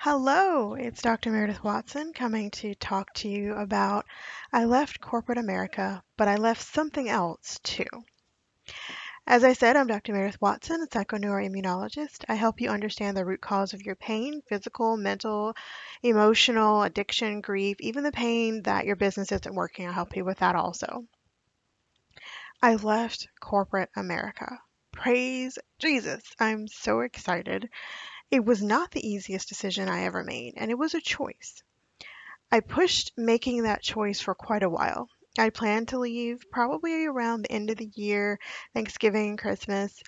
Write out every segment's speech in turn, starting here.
Hello, it's Dr. Meredith Watson coming to talk to you about I left corporate America, but I left something else too. As I said, I'm Dr. Meredith Watson, a psychoneuroimmunologist. I help you understand the root cause of your pain, physical, mental, emotional, addiction, grief, even the pain that your business isn't working. I'll help you with that also. I left corporate America. Praise Jesus. I'm so excited. It was not the easiest decision I ever made, and it was a choice. I pushed making that choice for quite a while. I planned to leave probably around the end of the year, Thanksgiving, Christmas,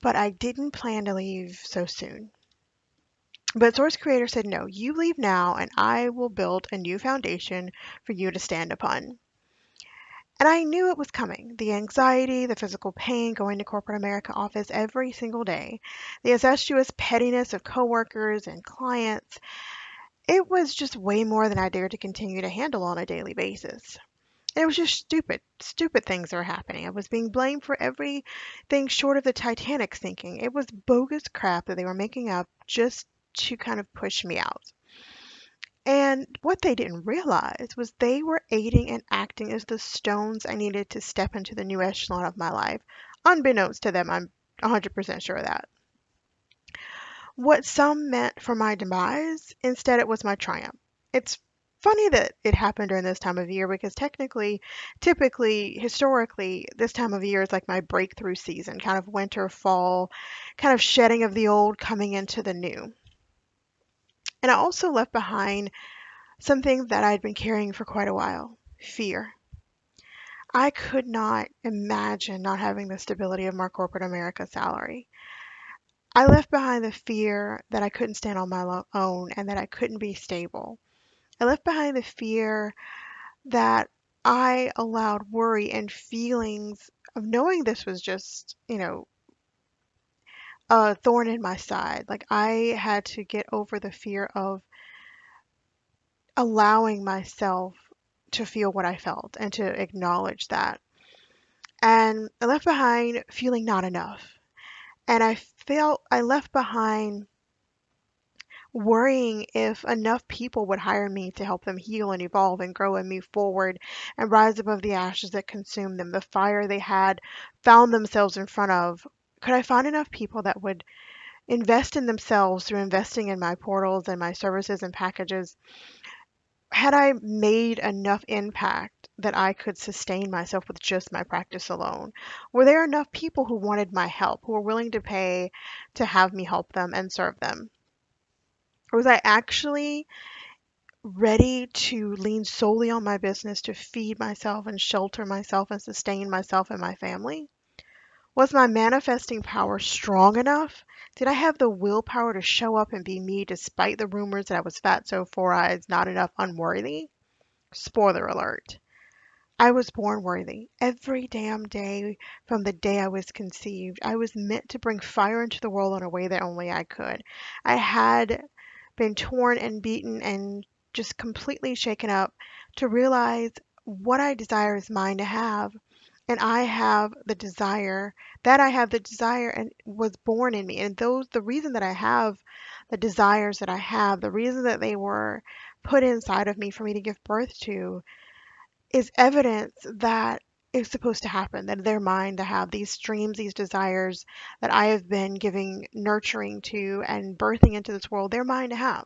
but I didn't plan to leave so soon. But Source Creator said, no, you leave now and I will build a new foundation for you to stand upon. And I knew it was coming. The anxiety, the physical pain going to corporate America office every single day, the incestuous pettiness of coworkers and clients, it was just way more than I dared to continue to handle on a daily basis. And it was just stupid things that were happening. I was being blamed for everything short of the Titanic sinking. It was bogus crap that they were making up just to kind of push me out. And what they didn't realize was they were aiding and acting as the stones I needed to step into the new echelon of my life. Unbeknownst to them, I'm 100% sure of that. What some meant for my demise, instead it was my triumph. It's funny that it happened during this time of year because technically, typically, historically, this time of year is like my breakthrough season, kind of winter, fall, kind of shedding of the old, coming into the new. And I also left behind something that I'd been carrying for quite a while, fear. I could not imagine not having the stability of my corporate America salary. I left behind the fear that I couldn't stand on my own and that I couldn't be stable. I left behind the fear that I allowed worry and feelings of knowing this was just, a thorn in my side. Like I had to get over the fear of allowing myself to feel what I felt and to acknowledge that. And I left behind feeling not enough. And I felt I left behind worrying if enough people would hire me to help them heal and evolve and grow and move forward and rise above the ashes that consumed them, the fire they had found themselves in front of. Could I find enough people that would invest in themselves through investing in my portals and my services and packages? Had I made enough impact that I could sustain myself with just my practice alone? Were there enough people who wanted my help, who were willing to pay to have me help them and serve them? Or was I actually ready to lean solely on my business to feed myself and shelter myself and sustain myself and my family? Was my manifesting power strong enough? Did I have the willpower to show up and be me despite the rumors that I was fat, so four eyes, not enough, unworthy? Spoiler alert. I was born worthy. Every damn day from the day I was conceived, I was meant to bring fire into the world in a way that only I could. I had been torn and beaten and just completely shaken up to realize what I desire is mine to have. And I have the desire and was born in me. And the reason that I have the desires that I have, the reason that they were put inside of me for me to give birth to is evidence that it's supposed to happen, that they're mine to have these dreams, these desires that I have been giving nurturing to and birthing into this world, they're mine to have.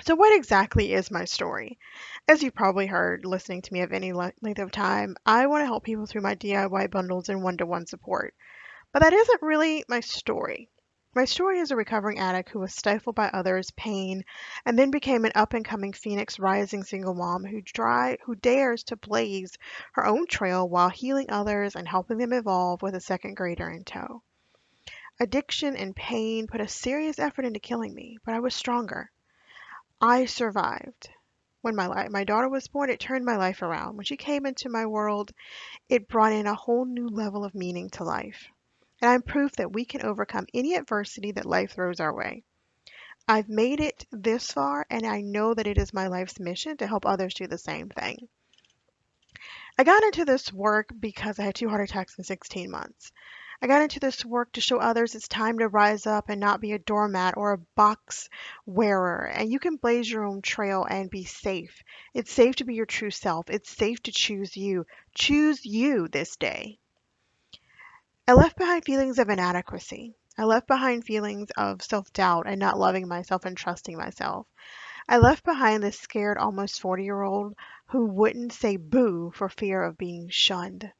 So, what exactly is my story? As you probably heard listening to me of any length of time, I want to help people through my DIY bundles and one to one support. But that isn't really my story. My story is a recovering addict who was stifled by others' pain and then became an up and coming phoenix rising single mom who dares to blaze her own trail while healing others and helping them evolve with a second grader in tow. Addiction and pain put a serious effort into killing me, but I was stronger. I survived. When my daughter was born, it turned my life around. When she came into my world, it brought in a whole new level of meaning to life. And I'm proof that we can overcome any adversity that life throws our way. I've made it this far, and I know that it is my life's mission to help others do the same thing. I got into this work because I had two heart attacks in 16 months. I got into this work to show others it's time to rise up and not be a doormat or a box wearer. And you can blaze your own trail and be safe. It's safe to be your true self. It's safe to choose you. Choose you this day. I left behind feelings of inadequacy. I left behind feelings of self doubt and not loving myself and trusting myself. I left behind this scared, almost 40-year-old who wouldn't say boo for fear of being shunned.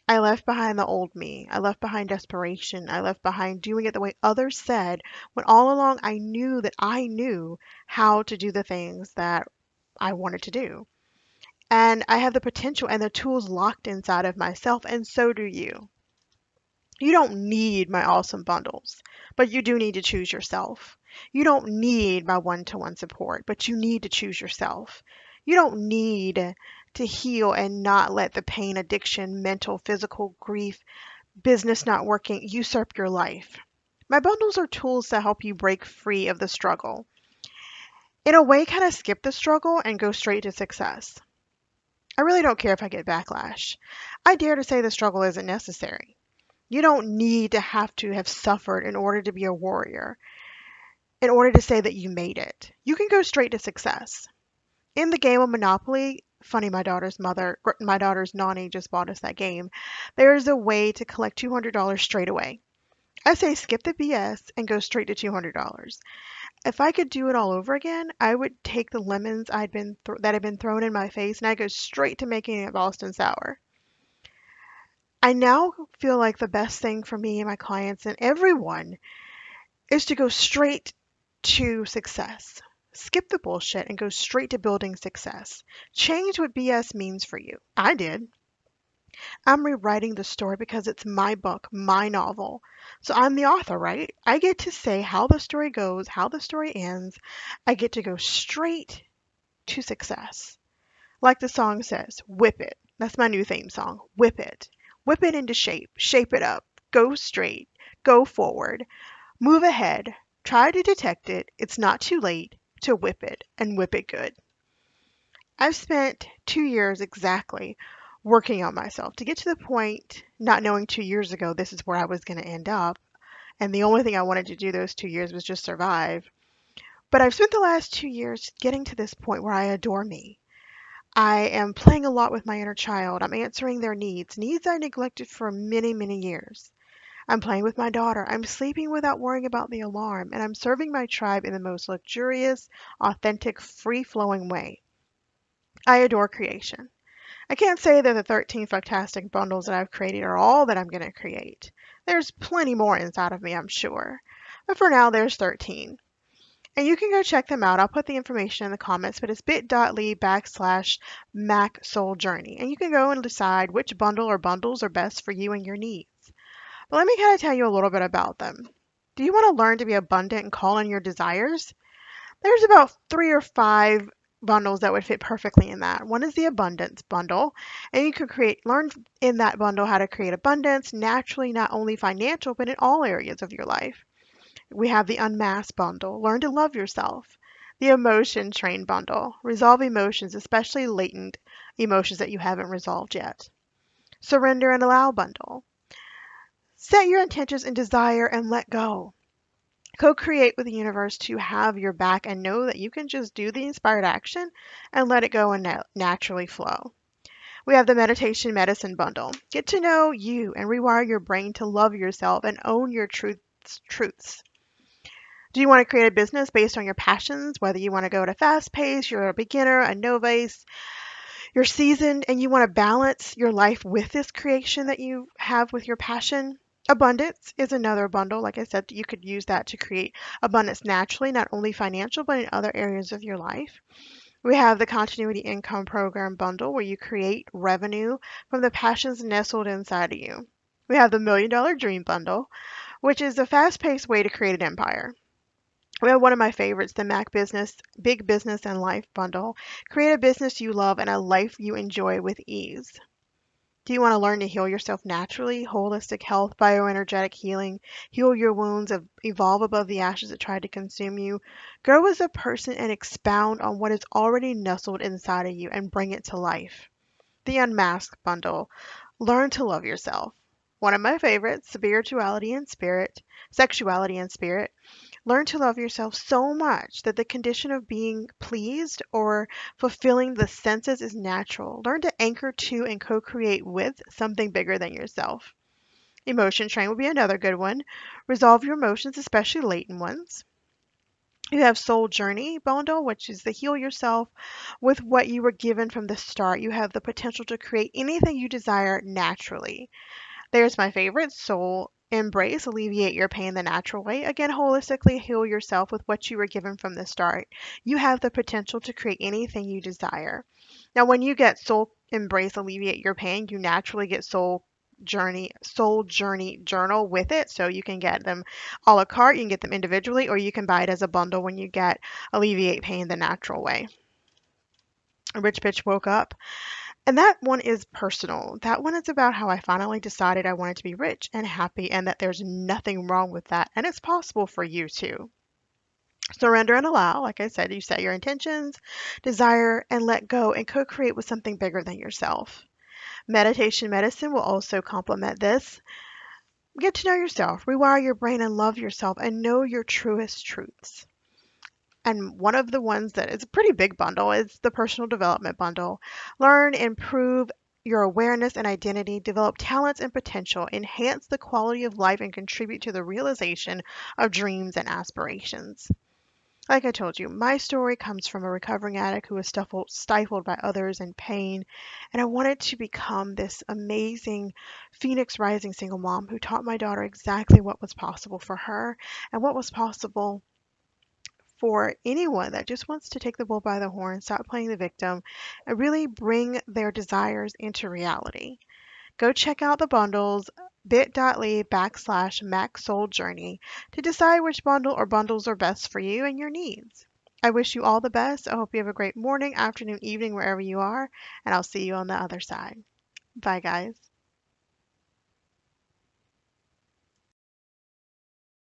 I left behind the old me. I left behind desperation. I left behind doing it the way others said, when all along I knew that I knew how to do the things that I wanted to do. And I have the potential and the tools locked inside of myself, and so do you. You don't need my awesome bundles, but you do need to choose yourself. You don't need my one-to-one support, but you need to choose yourself. You don't need to heal and not let the pain, addiction, mental, physical grief, business not working usurp your life. My bundles are tools to help you break free of the struggle. In a way, kind of skip the struggle and go straight to success. I really don't care if I get backlash. I dare to say the struggle isn't necessary. You don't need to have suffered in order to be a warrior, in order to say that you made it. You can go straight to success. In the game of Monopoly, funny, my daughter's nanny just bought us that game. There is a way to collect $200 straight away. I say skip the BS and go straight to $200. If I could do it all over again, I would take the lemons that had been thrown in my face and I go straight to making a Boston sour. I now feel like the best thing for me and my clients and everyone is to go straight to success. Skip the bullshit and go straight to building success. Change what BS means for you. I did. I'm rewriting the story because it's my book, my novel. So I'm the author, right? I get to say how the story goes, how the story ends. I get to go straight to success. Like the song says, whip it. That's my new theme song. Whip it. Whip it into shape. Shape it up. Go straight. Go forward. Move ahead. Try to detect it. It's not too late to whip it and whip it good. I've spent 2 years exactly working on myself to get to the point, not knowing 2 years ago this is where I was going to end up. And the only thing I wanted to do those 2 years was just survive. But I've spent the last 2 years getting to this point where I adore me. I am playing a lot with my inner child. I'm answering their needs I neglected for many, many years. I'm playing with my daughter. I'm sleeping without worrying about the alarm. And I'm serving my tribe in the most luxurious, authentic, free flowing way. I adore creation. I can't say that the 13 fantastic bundles that I've created are all that I'm going to create. There's plenty more inside of me, I'm sure. But for now, there's 13. And you can go check them out. I'll put the information in the comments, but it's bit.ly/Mac Soul Journey. And you can go and decide which bundle or bundles are best for you and your needs. But let me kind of tell you a little bit about them. Do you want to learn to be abundant and call in your desires? There's about 3 or 5 bundles that would fit perfectly in that. One is the abundance bundle, and you could learn in that bundle how to create abundance naturally, not only financial, but in all areas of your life. We have the unmasked bundle, learn to love yourself. The emotion train bundle, resolve emotions, especially latent emotions that you haven't resolved yet. Surrender and allow bundle, set your intentions and desire and let go. Co-create with the universe to have your back and know that you can just do the inspired action and let it go and naturally flow. We have the meditation medicine bundle. Get to know you and rewire your brain to love yourself and own your truths. Do you want to create a business based on your passions? Whether you want to go at a fast pace, you're a beginner, a novice, you're seasoned, and you want to balance your life with this creation that you have with your passion? Abundance is another bundle. Like I said, you could use that to create abundance naturally, not only financial, but in other areas of your life. We have the Continuity Income Program bundle, where you create revenue from the passions nestled inside of you. We have the $1 Million Dream bundle, which is a fast-paced way to create an empire. We have one of my favorites, the Mac Business, Big Business and Life bundle. Create a business you love and a life you enjoy with ease. Do you want to learn to heal yourself naturally? Holistic health, bioenergetic healing, heal your wounds, evolve above the ashes that tried to consume you, grow as a person and expound on what is already nestled inside of you and bring it to life. The Unmasked bundle, learn to love yourself. One of my favorites, sexuality and spirit. Learn to love yourself so much that the condition of being pleased or fulfilling the senses is natural. Learn to anchor to and co create with something bigger than yourself. Emotion train will be another good one. Resolve your emotions, especially latent ones. You have soul journey bundle, which is the heal yourself with what you were given from the start. You have the potential to create anything you desire naturally. There's my favorite, soul embrace, alleviate your pain the natural way. Again, holistically heal yourself with what you were given from the start. You have the potential to create anything you desire. Now, when you get soul embrace, alleviate your pain, you naturally get soul journey journal with it. So you can get them a la carte, you can get them individually, or you can buy it as a bundle when you get alleviate pain the natural way. A rich bitch woke up. And that one is personal. That one is about how I finally decided I wanted to be rich and happy and that there's nothing wrong with that. And it's possible for you too. Surrender and allow, like I said, you set your intentions, desire, and let go and co create with something bigger than yourself. Meditation medicine will also complement this. Get to know yourself, rewire your brain, and love yourself, and know your truest truths. And one of the ones that is a pretty big bundle is the personal development bundle. Learn, improve your awareness and identity, develop talents and potential, enhance the quality of life, and contribute to the realization of dreams and aspirations. Like I told you, my story comes from a recovering addict who was stifled by others in pain, and I wanted to become this amazing Phoenix Rising single mom who taught my daughter exactly what was possible for her and what was possible for anyone that just wants to take the bull by the horn, stop playing the victim, and really bring their desires into reality. Go check out the bundles bit.ly/Max Soul Journey to decide which bundle or bundles are best for you and your needs. I wish you all the best. I hope you have a great morning, afternoon, evening, wherever you are, and I'll see you on the other side. Bye, guys.